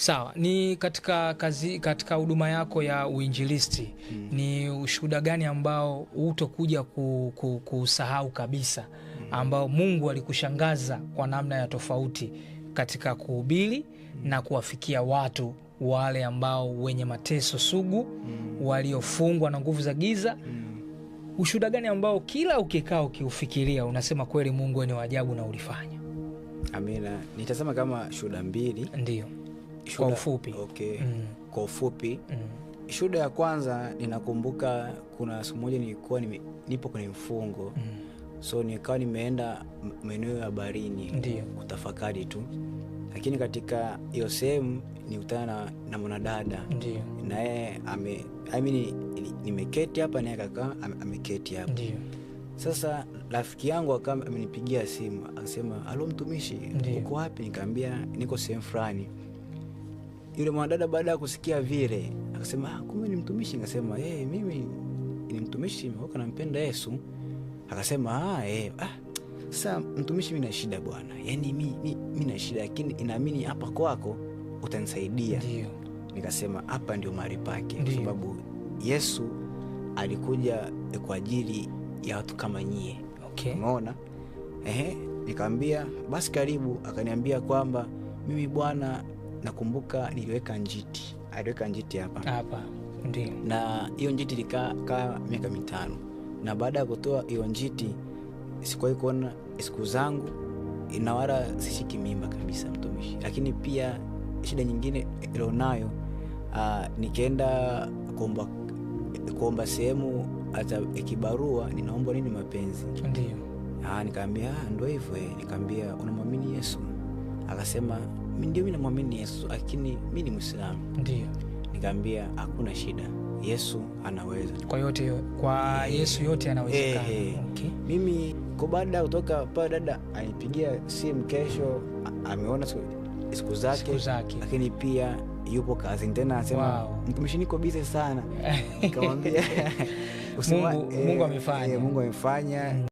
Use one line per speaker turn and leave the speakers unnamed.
Sawa, ni katika huduma yako ya uinjilisti, ni ushuhuda gani ambao hutokuja kusahau kabisa, ambao Mungu alikushangaza kwa namna ya tofauti katika kuhubiri na kuwafikia watu wale ambao wenye mateso sugu, waliofungwa na nguvu za giza? Ushuhuda gani ambao kila ukikaa ukiufikiria unasema kweli Mungu ni wa ajabu na ulifanya?
Amina. Nitasema kama shuhuda mbili.
Ndio. Kwa ufupi.
Okay. Kwa ufupi. Shuhuda ya kwanza, ninakumbuka kuna siku moja nilikuwa nipo kwenye mfungo. So nikawa nimeenda maeneo ya baharini kutafakari tu. Lakini katika hiyo sehemu nikutana na mwanadada.
Ndio.
Na yeye nimeketi hapa na kaka ameketi hapa.
Ndio.
Sasa rafiki yangu akawa amenipigia simu akasema, "Alo mtumishi, uko wapi?" Nikamwambia niko sehemu fulani. Yule mwanadada baada ya kusikia vile akasema, "Kumbe ni mtumishi." Nikasema, "Mimi ni mtumishi, mimi nampenda Yesu." Akasema, "Sasa mtumishi, mimi na shida bwana. Yaani mimi na shida, lakini inaamini hapa kwako utanisaidia."
Ndio.
Nikasema hapa ndio mahali pake, kwa sababu Yesu alikuja kwa ajili ya watu kama nyie.
Okay.
Umeona? Nikamwambia basi karibu. Akaniambia kwamba mimi bwana, nakumbuka niliweka njiti. Aliweka njiti hapa.
Ndio.
Na hiyo njiti ilikaa miaka 5. Na baada ya kutoa hiyo njiti sikuwahi kuona siku zangu, na wala sishiki mimba kabisa mtumishi. Lakini pia shida nyingine ilionayo, nikaenda kuomba sehemu hata kibarua, ninaomba nini mapenzi.
Ndio.
Nikamwambia ndio hivyo. Nikamwambia unamwamini Yesu? Akasema mimi namwamini Yesu, lakini mimi ni Muislamu.
Ndio.
Nikamwambia hakuna shida, Yesu anaweza.
Kwa Yesu yote anawezekana.
Okay. Mimi kwa baada ya kutoka pale, dada anipigia simu kesho, ameona siku zake. Lakini pia yupo kazi tena, anasema mtumishi, niko busy sana. Nikamwambia
Mungu amefanya.
Mungu amefanya.